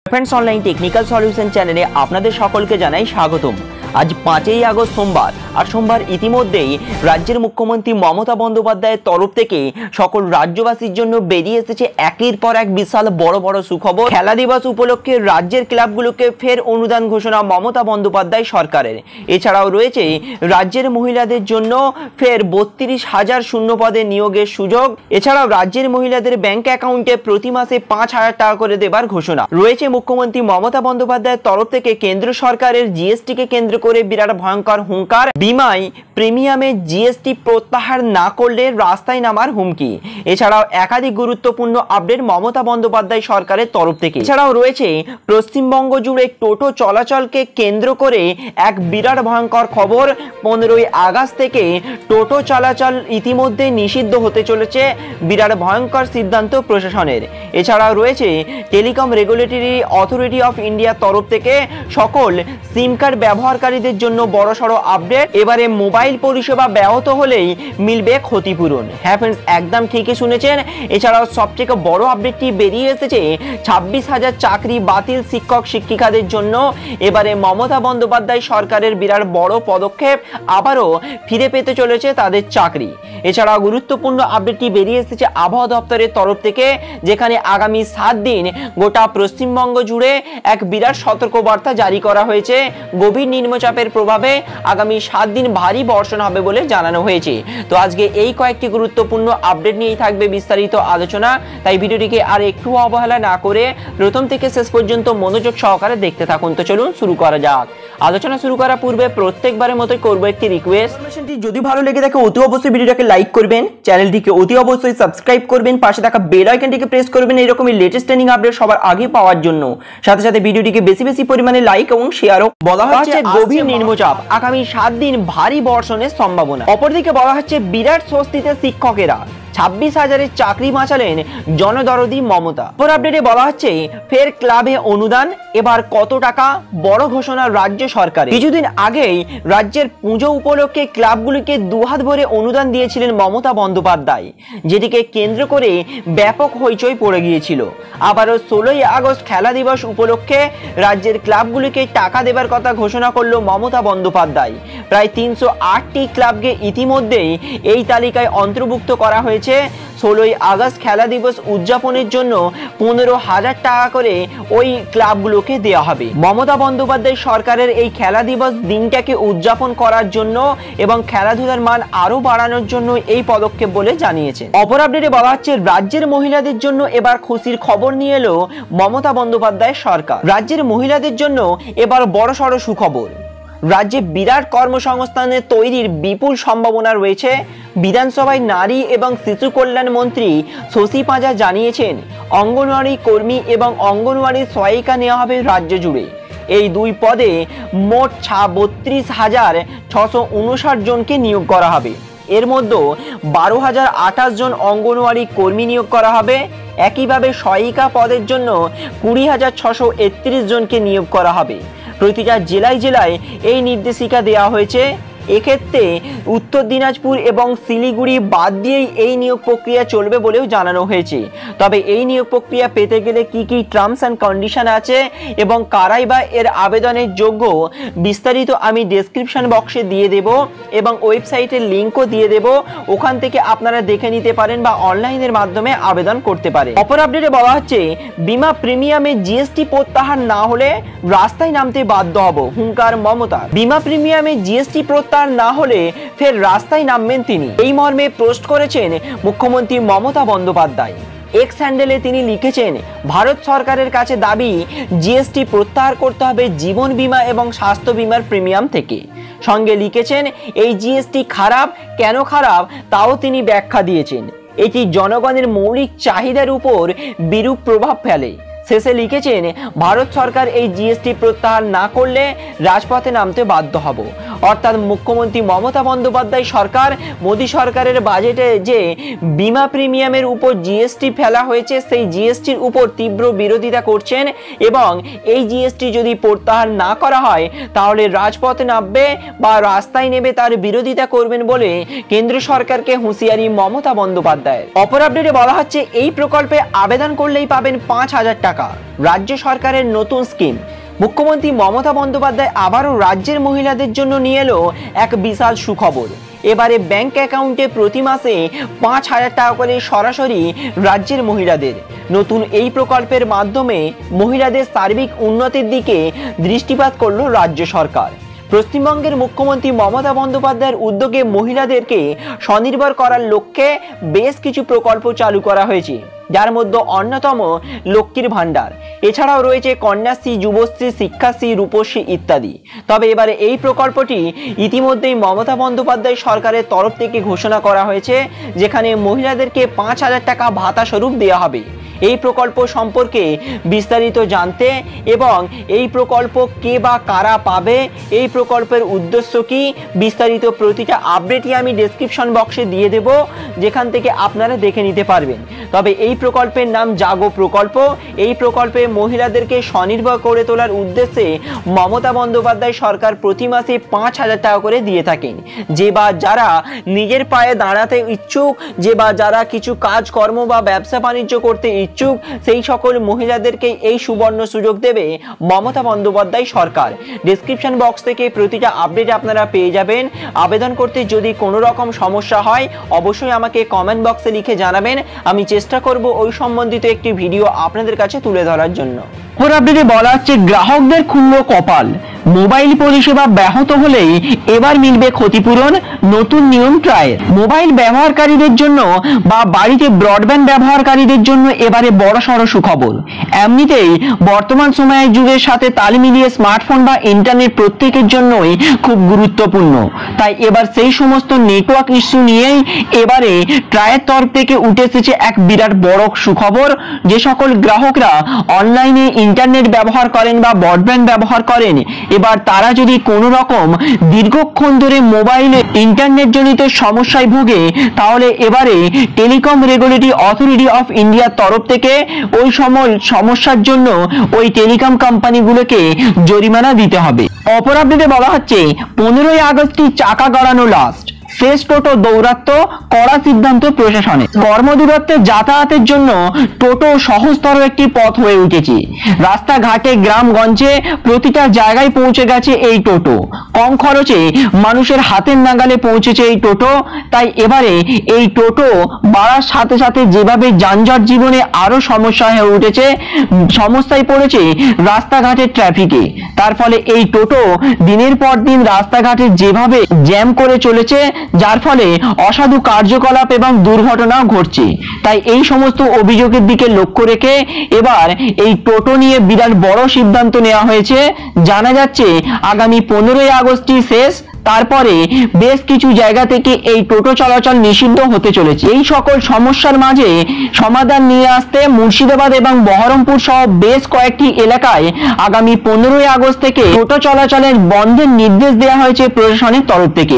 Friends online technical solution चैनले आपनादेर सकलके जानाई स्वागतम। आज 5 আগস্ট सोमवार और सोमवार इतिमध्येই राज्य मुख्यमंत्री ममता बंदोपाध्याय तरफ থেকে সকল রাজ্যবাসীর জন্য বেরিয়ে এসেছে একের পর এক বিশাল বড় বড় সুখবর। খেলা দিবস উপলক্ষে রাজ্যের ক্লাবগুলোকে ফের অনুদান ঘোষণা মমতা বন্দ্যোপাধ্যায় সরকারের। এছাড়াও রয়েছে রাজ্যের মহিলাদের জন্য ফের ৩২,০০০ শূন্য পদে নিয়োগের সুযোগ। এছাড়াও রাজ্যের মহিলাদের ব্যাংক অ্যাকাউন্টে প্রতি মাসে ৫,০০০ টাকা করে দেবার ঘোষণা রয়েছে। মুখ্যমন্ত্রী মমতা বন্দ্যোপাধ্যায়ের তরফ থেকে কেন্দ্র সরকারের জিএসটি কে কেন্দ্র করে বিরাট ভয়ঙ্কর হুঙ্কার। বিমায় প্রিমিয়ামে জিএসটি প্রত্যাহার না করলে রাস্তায় নামার হুমকি। এছাড়াও একাধিক গুরুত্বপূর্ণ আপডেট মমতা বন্দ্যোপাধ্যায় সরকারের তরফ থেকে। এছাড়াও রয়েছে পশ্চিমবঙ্গ জুড়ে টোটো চলাচলকে কেন্দ্র করে এক বিরাট ভয়ঙ্কর খবর। 15 আগস্ট থেকে টোটো চলাচল ইতিমধ্যে নিষিদ্ধ হতে চলেছে, বিরাট ভয়ঙ্কর সিদ্ধান্ত প্রশাসনের। এছাড়াও রয়েছে টেলিকম রেগুলেটরি অথরিটি অফ ইন্ডিয়ার তরফ থেকে সকল সিম কার্ড ব্যবহারকারীদের জন্য বড়সড় আপডেট। এবারে মোবাইল পরিষেবা ব্যাহত হলেই মিলবে ক্ষতিপূরণ। হ্যাঁ ফ্রেন্ডস, একদম ঠিকই শুনেছেন। এছাড়াও সবথেকে বড় আপডেটটি বেরিয়ে এসেছে 26,০০০ চাকরি বাতিল শিক্ষক শিক্ষিকাদের জন্য। এবারে মমতা বন্দ্যোপাধ্যায় সরকারের বিরাট বড় পদক্ষেপ, আবারও ফিরে পেতে চলেছে তাদের চাকরি। এছাড়াও গুরুত্বপূর্ণ আপডেটটি বেরিয়ে এসেছে আবহাওয়া দপ্তরের তরফ থেকে, যেখানে আগামী 7 দিন গোটা পশ্চিমবঙ্গ জুড়ে এক বিরাট সতর্কবার্তা জারি করা হয়েছে। গভীর নিম্নচাপের প্রভাবে আগামী 7 দিন ভারী বর্ষণ হবে বলে জানানো হয়েছে। তো আজকে এই কয়েকটি গুরুত্বপূর্ণ আপডেট নিয়েই থাকবে বিস্তারিত আলোচনা, তাই ভিডিওটিকে আর একটু অবহেলা না করে প্রথম থেকে শেষ পর্যন্ত মনোযোগ সহকারে দেখতে থাকুন। তো চলুন শুরু করা যাক। আলোচনা শুরু করার পূর্বে প্রত্যেকবারের মতোই করবো একটি রিকোয়েস্ট, যদি ভালো লেগে থাকে অতি অবশ্যই ভিডিওটাকে লাইক করবেন, চ্যানেলটিকে অতি অবশ্যই সাবস্ক্রাইব করবেন, পাশে থাকা বেল আইকনটিকে প্রেস করবেন এরকমই লেটেস্ট ট্রেনিং আপডেট সবার আগে পাওয়ার জন্য। সাথে সাথে ভিডিওটিকে বেশি বেশি পরিমাণে লাইক এবং শেয়ারও। বলা হচ্ছে গভীর নিম্নচাপ, আগামী 7 দিন ভারী বর্ষণের সম্ভাবনা। অপরদিকে বলা হচ্ছে বিরাট স্বস্তিতে শিক্ষকেরা, 26,০০০ চাকরি বাঁচালেন জনদরদি মমতা। পর আপডেটে বলা হচ্ছে ফের ক্লাবে অনুদান, এবার কত টাকা, বড় ঘোষণা রাজ্য সরকারের। কিছুদিন আগেই রাজ্যের পুজো উপলক্ষে ক্লাবগুলিকে দুহাত ভরে অনুদান দিয়েছিলেন মমতা বন্দ্যোপাধ্যায়, যেটিকে কেন্দ্র করে ব্যাপক হইচই পড়ে গিয়েছিল। আবারও 16 আগস্ট খেলা দিবস উপলক্ষে রাজ্যের ক্লাবগুলিকে টাকা দেবার কথা ঘোষণা করল মমতা বন্দ্যোপাধ্যায়। প্রায় 308টি ক্লাবকে ইতিমধ্যেই এই তালিকায় অন্তর্ভুক্ত করা হয়েছে। 16 আগস্ট খেলা দিবস উদযাপনের জন্য 15,০০০ টাকা করে ওই ক্লাবগুলোকে দেওয়া হবে। মমতা বন্দ্যোপাধ্যায় সরকারের এই খেলা দিবস দিনটাকে উদযাপন করার জন্য এবং খেলাধুলার মান আরো বাড়ানোর জন্য এই পদক্ষেপ বলে জানিয়েছে। অপর আপডেটে বলা হচ্ছে রাজ্যের মহিলাদের জন্য এবার খুশির খবর নিয়ে এলো মমতা বন্দ্যোপাধ্যায় সরকার। রাজ্যের মহিলাদের জন্য এবার বড়সড় সুখবর। রাজ্যে বিরাট কর্মসংস্থানের তৈরির বিপুল সম্ভাবনা রয়েছে। বিধানসভায় নারী এবং শিশু কল্যাণ মন্ত্রী শশী পাঁজা জানিয়েছেন, অঙ্গনওয়াড়ি কর্মী এবং অঙ্গনওয়াড়ি সহায়িকা নেওয়া হবে রাজ্য জুড়ে। এই দুই পদে মোট 32,659 জনকে নিয়োগ করা হবে। এর মধ্যে 12,028 জন অঙ্গনওয়াড়ি কর্মী নিয়োগ করা হবে। একইভাবে সহায়িকা পদের জন্য 20,631 জনকে নিয়োগ করা হবে। প্রতিটা জেলায় জেলায় এই নির্দেশিকা দেওয়া হয়েছে। এক্ষেত্রে উত্তর দিনাজপুর এবং শিলিগুড়ি বাদ দিয়েই এই নিয়োগ প্রক্রিয়া চলবে বলেও জানানো হয়েছে। তবে এই নিয়োগ প্রক্রিয়া পেতে গেলে কি কি টার্মস অ্যান্ড কন্ডিশন আছে এবং কারাই বা এর আবেদনের যোগ্য, বিস্তারিত আমি ডেসক্রিপশন বক্সে দিয়ে দেব এবং ওয়েবসাইটের লিঙ্কও দিয়ে দেব, ওখান থেকে আপনারা দেখে নিতে পারেন বা অনলাইনের মাধ্যমে আবেদন করতে পারেন। অপর আপডেটে বলা হচ্ছে বিমা প্রিমিয়ামে জিএসটি প্রত্যাহার না হলে রাস্তায় নামতে বাধ্য হব, হুঙ্কার মমতা। বিমা প্রিমিয়ামে জিএসটি প্রত্যাহার না হলে ফের রাস্তায় নামবেন তিনি, এই মর্মে পোস্ট করেছেন মুখ্যমন্ত্রী মমতা বন্দ্যোপাধ্যায়। এক্স হ্যান্ডেলে তিনি লিখেছেন, ভারত সরকারের কাছে দাবি জিএসটি প্রত্যাহার করতে হবে জীবন বীমা এবং স্বাস্থ্য বীমার প্রিমিয়াম থেকে। সঙ্গে লিখেছেন এই জিএসটি খারাপ, কেন খারাপ তাও তিনি ব্যাখ্যা দিয়েছেন। এটি জনগণের মৌলিক চাহিদার উপর বিরূপ প্রভাব ফেলে। শেষে লিখেছেন ভারত সরকার এই জিএসটি প্রত্যাহার না করলে রাজপথে নামতে বাধ্য হব। অর্থাৎ মুখ্যমন্ত্রী মমতা বন্দ্যোপাধ্যায় সরকার মোদী সরকারের বাজেটে যে বিমা প্রিমিয়ামের উপর জিএসটি ফেলা হয়েছে সেই জিএসটির উপর তীব্র বিরোধিতা করছেন এবং এই জিএসটি যদি প্রত্যাহার না করা হয় তাহলে রাজপথে নামবে বা রাস্তায় নেমে তার বিরোধিতা করবেন বলে কেন্দ্র সরকারকে হুঁশিয়ারি মমতা বন্দ্যোপাধ্যায়ের। অপর আপডেটে বলা হচ্ছে এই প্রকল্পে আবেদন করলেই পাবেন 5,000 টাকা, রাজ্য সরকারের নতুন স্কিম। মুখ্যমন্ত্রী মমতা বন্দ্যোপাধ্যায় আবারও রাজ্যের মহিলাদের জন্য নিয়ে এলো এক বিশাল সুখবর। এবারে ব্যাংক অ্যাকাউন্টে প্রতি মাসে 5,000 টাকা করে সরাসরি রাজ্যের মহিলাদের। নতুন এই প্রকল্পের মাধ্যমে মহিলাদের সার্বিক উন্নতির দিকে দৃষ্টিপাত করল রাজ্য সরকার। পশ্চিমবঙ্গের মুখ্যমন্ত্রী মমতা বন্দ্যোপাধ্যায়ের উদ্যোগে মহিলাদেরকে স্বনির্ভর করার লক্ষ্যে বেশ কিছু প্রকল্প চালু করা হয়েছে, যার মধ্যে অন্যতম লক্ষ্মীর ভাণ্ডার, এছাড়াও রয়েছে কন্যাশ্রী, যুবশ্রী, শিক্ষাশ্রী, রূপশ্রী ইত্যাদি। তবে এবারে এই প্রকল্পটি ইতিমধ্যেই মমতা বন্দ্যোপাধ্যায় সরকারের তরফ থেকে ঘোষণা করা হয়েছে, যেখানে মহিলাদেরকে 5,000 টাকা ভাতা স্বরূপ দেওয়া হবে। এই প্রকল্প সম্পর্কে বিস্তারিত জানতে এবং এই প্রকল্প কে বা কারা পাবে, এই প্রকল্পের উদ্দেশ্য কি, বিস্তারিত প্রতিটা আপডেটই আমি ডেসক্রিপশন বক্সে দিয়ে দেব, যেখান থেকে আপনারা দেখে নিতে পারবেন। তবে এই প্রকল্পের নাম জাগো প্রকল্প। এই প্রকল্পে মহিলাদেরকে স্বনির্ভর করে তোলার উদ্দেশ্যে মমতা বন্দ্যোপাধ্যায় সরকার প্রতি মাসে 5,000 টাকা করে দিয়ে থাকেন। যে বা যারা নিজের পায়ে দাঁড়াতে ইচ্ছুক, যে বা যারা কিছু কাজকর্ম বা ব্যবসা বাণিজ্য করতে ইচ্ছুক, সেই সকল মহিলাদেরকে এই সুবর্ণ সুযোগ দেবে মমতা বন্দ্যোপাধ্যায় সরকার। ডেসক্রিপশন বক্স থেকে প্রতিটা আপডেট আপনারা পেয়ে যাবেন। আবেদন করতে যদি কোনো রকম সমস্যা হয় অবশ্যই আমাকে কমেন্ট বক্সে লিখে জানাবেন, আমি চেষ্টা করব ওই সম্বন্ধিত একটি ভিডিও আপনাদের কাছে তুলে ধরার জন্য। পর আপডেটে বলা হচ্ছে গ্রাহকদের খুলল কপাল, মোবাইল পরিষেবা ব্যাহত হলেই এবার মিলবে ক্ষতিপূরণ, নতুন নিয়ম ট্রায়েল। মোবাইল ব্যবহারকারীদের জন্য বা বাড়িতে ব্রডব্যান্ড ব্যবহারকারীদের জন্য এবারে বড়সড় সুখবর। এমনিতেই বর্তমান সময়ের যুগের সাথে তাল মিলিয়ে স্মার্টফোন বা ইন্টারনেট প্রত্যেকের জন্যই খুব গুরুত্বপূর্ণ। তাই এবার সেই সমস্ত নেটওয়ার্ক ইস্যু নিয়েই এবারে ট্রায়ের তরফ থেকে উঠে এসেছে এক বিরাট বড় সুখবর। যে সকল গ্রাহকরা অনলাইনে ইন্টারনেট ব্যবহার করেন বা ব্রডব্যান্ড ব্যবহার করেন, এবার তারা যদি কোনো রকম দীর্ঘক্ষণ ধরে মোবাইলে ইন্টারনেট জনিত সমস্যায় ভোগে, তাহলে এবারে টেলিকম রেগুলেটরি অথরিটি অফ ইন্ডিয়ার তরফ থেকে ওই সমস্যার জন্য ওই টেলিকম কোম্পানিগুলোকে জরিমানা দিতে হবে। অপর আপডেটে বলা হচ্ছে 15ই আগস্টই চাকা গড়ানো লাস্ট, শেষ টোটো দৌরাত্ম্য, কড়া সিদ্ধান্ত প্রশাসনের। কর্মদূরত্বে যাতায়াতের জন্য টোটো সহজতর একটি পথ হয়ে উঠেছে। রাস্তাঘাটে গ্রামগঞ্জে প্রতিটা জায়গায় পৌঁছে গেছে এই টোটো। কম খরচে মানুষের হাতের নাগালে পৌঁছেছে এই টোটো। তাই এবারে এই টোটো বাড়ার সাথে সাথে যেভাবে যানজট জীবনে আরো সমস্যা হয়ে উঠেছে, সমস্যায় পড়েছে রাস্তাঘাটের ট্রাফিকে। তার ফলে এই টোটো দিনের পর দিন রাস্তাঘাটে যেভাবে জ্যাম করে চলেছে, যার ফলে অসাধু কার্যকলাপ এবং দুর্ঘটনাও ঘটছে। তাই এই সমস্ত অভিযোগের দিকে লক্ষ্য রেখে এবার এই টোটো নিয়ে বিরাট বড় সিদ্ধান্ত নেওয়া হয়েছে। জানা যাচ্ছে আগামী 15ই আগস্টই শেষ, তারপরে বেশ কিছু জায়গা থেকে এই টোটো চলাচল নিষিদ্ধ হতে চলেছে। এই সকল সমস্যার মাঝে সমাধান নিয়ে আসতে মুর্শিদাবাদ এবং বহরমপুর সহ বেশ কয়েকটি এলাকায় আগামী 15ই আগস্ট থেকে টোটো চলাচলের বন্ধের নির্দেশ দেওয়া হয়েছে প্রশাসনের তরফ থেকে।